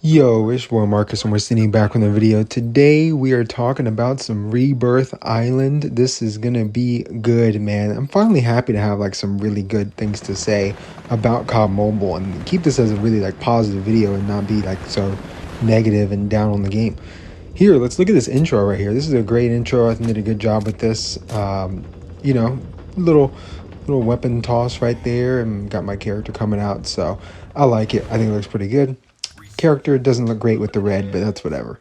Yo, it's your boy Marcus, and we're sitting back on the video. Today, we are talking about some Rebirth Island. This is gonna be good, man. I'm finally happy to have like some really good things to say about COD Mobile and keep this as a really like positive video and not be like so negative and down on the game. Here, let's look at this intro right here. This is a great intro. I think they did a good job with this. You know, little weapon toss right there, and got my character coming out. So I like it. I think it looks pretty good. Character doesn't look great with the red, but that's whatever.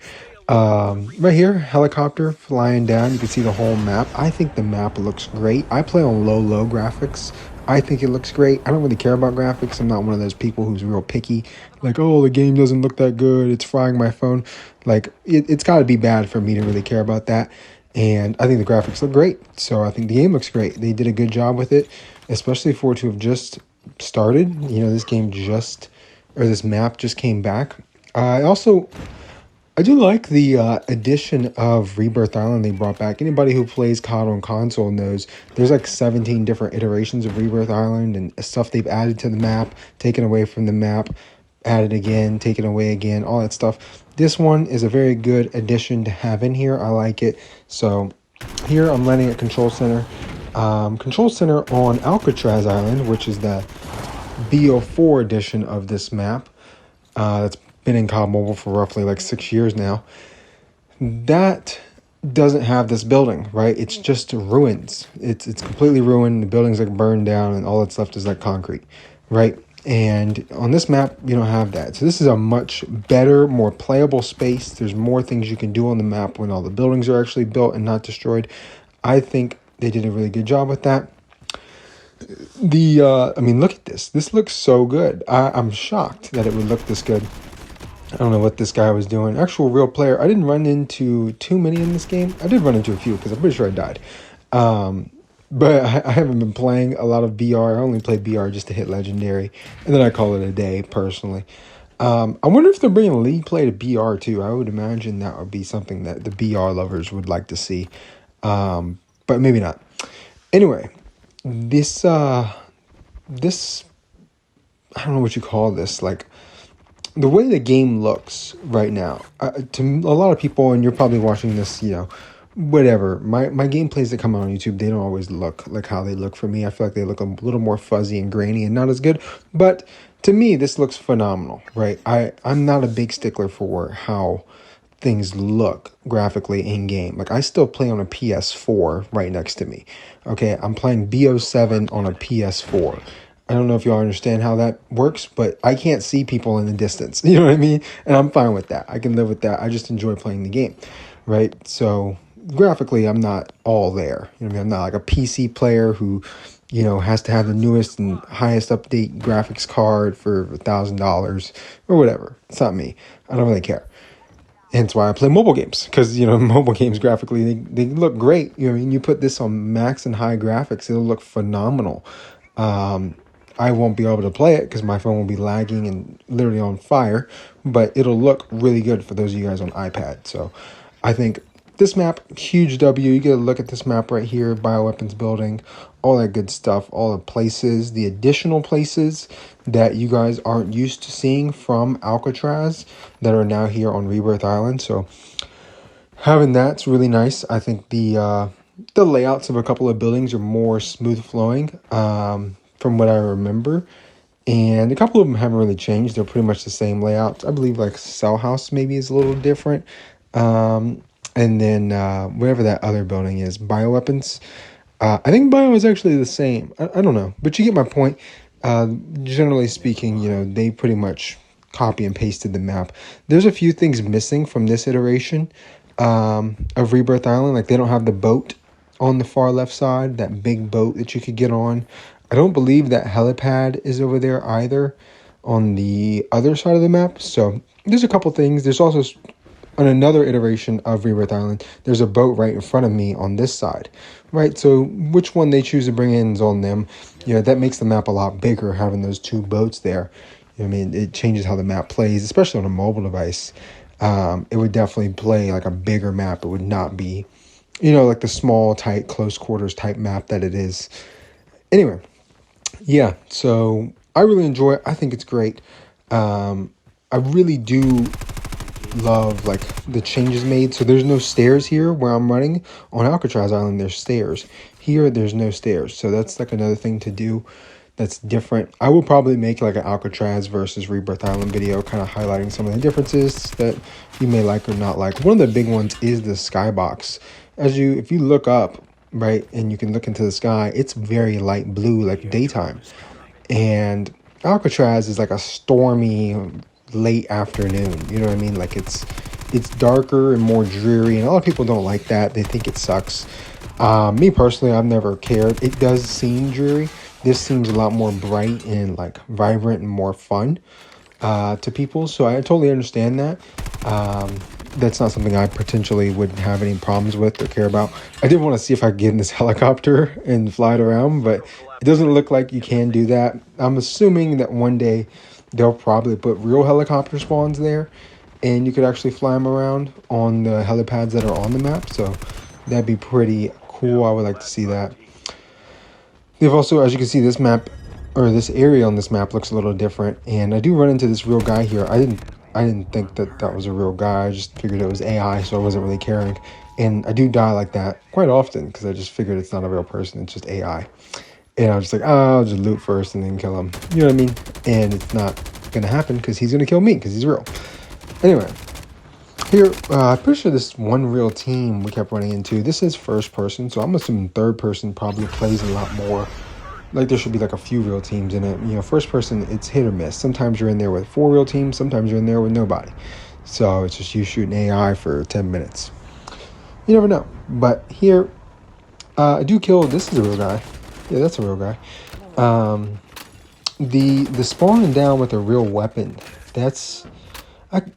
Right here, helicopter flying down. You can see the whole map. I think the map looks great. I play on low graphics. I think it looks great. I don't really care about graphics. I'm not one of those people who's real picky. Like, oh, the game doesn't look that good. It's frying my phone. Like, it's got to be bad for me to really care about that. And I think the graphics look great. So I think the game looks great. They did a good job with it, especially for it to have just started. You know, this map just came back. I do like the addition of Rebirth Island they brought back. Anybody who plays COD on console knows there's like 17 different iterations of Rebirth Island and stuff they've added to the map, taken away from the map, added again, taken away again, all that stuff. This one is a very good addition to have in here. I like it. So here I'm landing at Control Center. Control Center on Alcatraz Island, which is the BO4 edition of this map. That's been in COD Mobile for roughly like 6 years now. That doesn't have this building, right? It's just ruins. It's completely ruined. The building's like burned down, and all that's left is like concrete, right? And on this map, you don't have that. So this is a much better, more playable space. There's more things you can do on the map when all the buildings are actually built and not destroyed. I think they did a really good job with that. I mean, look at this. This looks so good. I'm shocked that it would look this good. I don't know what this guy was doing. Actual real player. I didn't run into too many in this game. I did run into a few because I'm pretty sure I died. But I haven't been playing a lot of BR. I only play BR just to hit legendary, and then I call it a day personally. I wonder if they're bringing league play to BR too. I would imagine that would be something that the BR lovers would like to see, but maybe not. Anyway, this I don't know what you call this, like the way the game looks right now, to a lot of people, and you're probably watching this, you know, whatever, my gameplays that come out on YouTube, they don't always look like how they look for me. I feel like they look a little more fuzzy and grainy and not as good, but to me this looks phenomenal, right? I'm not a big stickler for how things look graphically in game. Like, I still play on a PS4 right next to me. Okay, I'm playing BO7 on a PS4. I don't know if y'all understand how that works, but I can't see people in the distance. You know what I mean? And I'm fine with that. I can live with that. I just enjoy playing the game, right? So graphically, I'm not all there. You know what I mean? I'm not like a PC player who, you know, has to have the newest and highest update graphics card for $1,000 or whatever. It's not me. I don't really care. Hence why I play mobile games, because, you know, mobile games graphically, they look great. You know what I mean? You put this on max and high graphics, it'll look phenomenal. I won't be able to play it because my phone will be lagging and literally on fire, but it'll look really good for those of you guys on iPad. So I think this map, huge W. You get a look at this map right here, bioweapons building, all that good stuff, all the places, the additional places that you guys aren't used to seeing from Alcatraz that are now here on Rebirth Island. So having that's really nice. I think the layouts of a couple of buildings are more smooth flowing, from what I remember, and a couple of them haven't really changed. They're pretty much the same layouts. I believe like Cell House maybe is a little different, and then whatever that other building is, bioweapons, I think bio is actually the same. I don't know, but you get my point. Generally speaking, you know, they pretty much copy and pasted the map. There's a few things missing from this iteration of Rebirth Island. Like, they don't have the boat on the far left side, that big boat that you could get on. I don't believe that helipad is over there either on the other side of the map. So there's a couple things. There's also, on another iteration of Rebirth Island, there's a boat right in front of me on this side, right? So which one they choose to bring in is on them. You know, that makes the map a lot bigger, having those two boats there. You know what I mean? It changes how the map plays, especially on a mobile device. It would definitely play like a bigger map. It would not be, you know, like the small, tight, close quarters type map that it is. Anyway, yeah, so I really enjoy it. I think it's great. I really do love like the changes made. So there's no stairs here where I'm running. On Alcatraz Island there's stairs. Here there's no stairs, so that's like another thing to do that's different. I would probably make like an Alcatraz versus Rebirth Island video, kind of highlighting some of the differences that you may like or not like. One of the big ones is the skybox. If you look up, right, and you can look into the sky, it's very light blue, like daytime. And Alcatraz is like a stormy late afternoon. You know what I mean? Like it's darker and more dreary, and a lot of people don't like that. They think it sucks. Me personally, I've never cared. It does seem dreary. This seems a lot more bright and like vibrant and more fun to people. So I totally understand that. That's not something I potentially would have any problems with or care about. I did want to see if I could get in this helicopter and fly it around, but it doesn't look like you can do that. I'm assuming that one day they'll probably put real helicopter spawns there and you could actually fly them around on the helipads that are on the map. So that'd be pretty cool. I would like to see that. They've also, as you can see, this map or this area on this map looks a little different, and I do run into this real guy here. I didn't think that was a real guy. I just figured it was AI, so I wasn't really caring. And I do die like that quite often because I just figured it's not a real person, it's just AI. And I was just like, oh, I'll just loot first and then kill him. You know what I mean? And it's not gonna happen because he's gonna kill me because he's real. Anyway, here, I'm pretty sure this one real team we kept running into, this is first person, so I'm assuming third person probably plays a lot more. Like there should be like a few real teams in it. You know, first person, it's hit or miss. Sometimes you're in there with 4 real teams, sometimes you're in there with nobody. So it's just you shooting AI for 10 minutes. You never know. But here, I do kill, this is a real guy. Yeah, that's a real guy. The spawning down with a real weapon,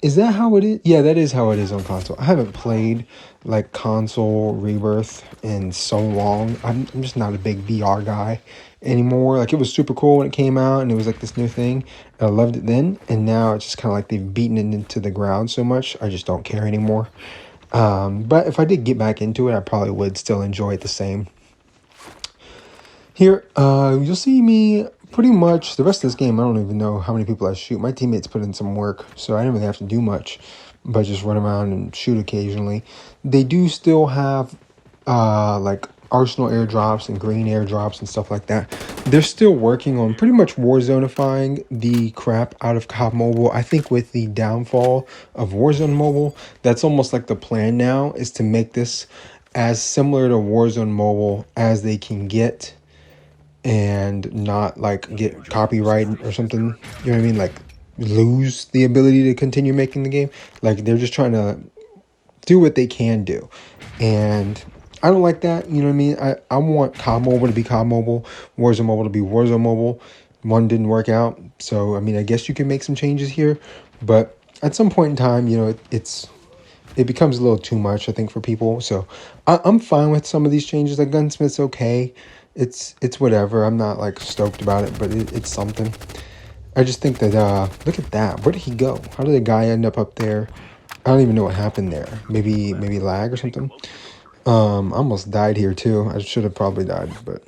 is that how it is? Yeah, that is how it is on console. I haven't played like console Rebirth in so long. I'm just not a big VR guy anymore. Like it was super cool when it came out and it was like this new thing. I loved it then, and now it's just kind of like they've beaten it into the ground so much. I just don't care anymore. But if I did get back into it, I probably would still enjoy it the same. Here, you'll see me pretty much the rest of this game. I don't even know how many people I shoot. My teammates put in some work, so I didn't really have to do much, but just run around and shoot occasionally. They do still have like Arsenal airdrops and green airdrops and stuff like that. They're still working on pretty much Warzone-ifying the crap out of COD Mobile. I think with the downfall of Warzone Mobile, that's almost like the plan now, is to make this as similar to Warzone Mobile as they can get and not like get copyright or something. You know what I mean? Like lose the ability to continue making the game. Like they're just trying to do what they can do, and I don't like that. You know what I mean? I want COD Mobile to be COD Mobile, Warzone Mobile to be Warzone Mobile. One didn't work out, so I mean, I guess you can make some changes here, but at some point in time, you know, it becomes a little too much, I think, for people. So I'm fine with some of these changes. Like Gunsmith's okay. It's whatever. I'm not like stoked about it, but it's something. I just think that look at that. Where did he go? How did the guy end up there? I don't even know what happened there. Maybe lag or something. I almost died here too. I should have probably died, but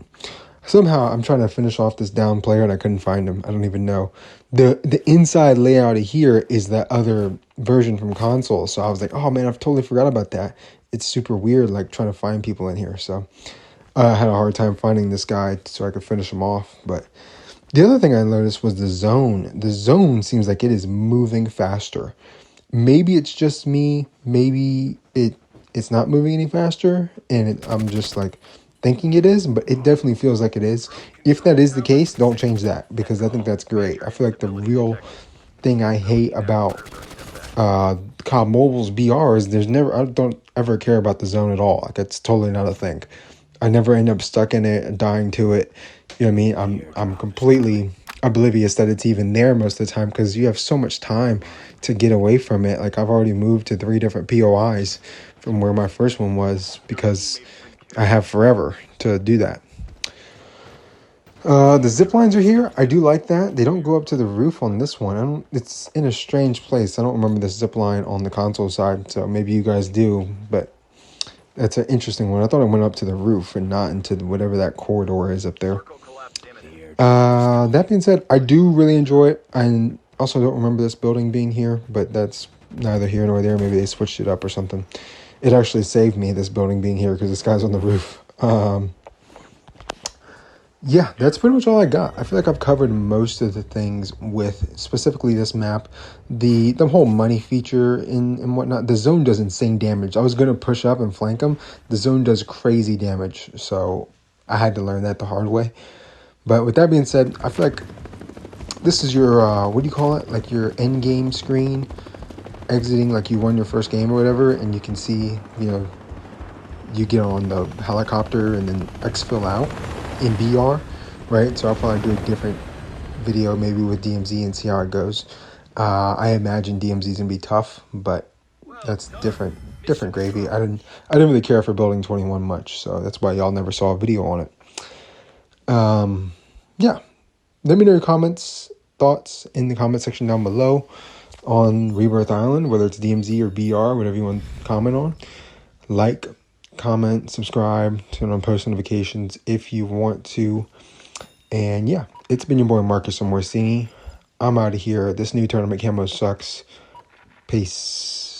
somehow I'm trying to finish off this down player and I couldn't find him. I don't even know. The inside layout of here is that other version from console. So I was like, oh man, I've totally forgot about that. It's super weird, like trying to find people in here. So I had a hard time finding this guy so I could finish him off. But the other thing I noticed was the zone. The zone seems like it is moving faster. Maybe it's just me. Maybe it's not moving any faster, and I'm just like thinking it is, but it definitely feels like it is. If that is the case, don't change that, because I think that's great. I feel like the real thing I hate about COD Mobile's BR is I don't ever care about the zone at all. Like it's totally not a thing. I never end up stuck in it and dying to it. You know what I mean? I'm completely oblivious that it's even there most of the time, because you have so much time to get away from it. Like I've already moved to 3 different POIs from where my first one was, because I have forever to do that. The zip lines are here. I do like that. They don't go up to the roof on this one. It's in a strange place. I don't remember this zip line on the console side, so maybe you guys do, but that's an interesting one. I thought it went up to the roof and not into whatever that corridor is up there. That being said, I do really enjoy it, and Also, don't remember this building being here, but that's neither here nor there. Maybe they switched it up or something. It actually saved me, this building being here, because this guy's on the roof. Yeah, that's pretty much all I got. I feel like I've covered most of the things with specifically this map. The whole money feature and whatnot. The zone does insane damage. I was going to push up and flank them. The zone does crazy damage, so I had to learn that the hard way. But with that being said, I feel like this is your, what do you call it? Like your end game screen, exiting like you won your first game or whatever, and you can see, you get on the helicopter and then exfil out in BR, right? So I'll probably do a different video maybe with DMZ and see how it goes. I imagine DMZ is gonna be tough, but that's different gravy. I didn't really care for building 21 much, so that's why y'all never saw a video on it. Yeah, let me know your comments, thoughts in the comment section down below on Rebirth Island, whether it's DMZ or BR, whatever you want to comment on. Like, comment, subscribe, turn on post notifications if you want to. And yeah, it's been your boy Marcus Morsini. I'm out of here. This new tournament camo sucks. Peace.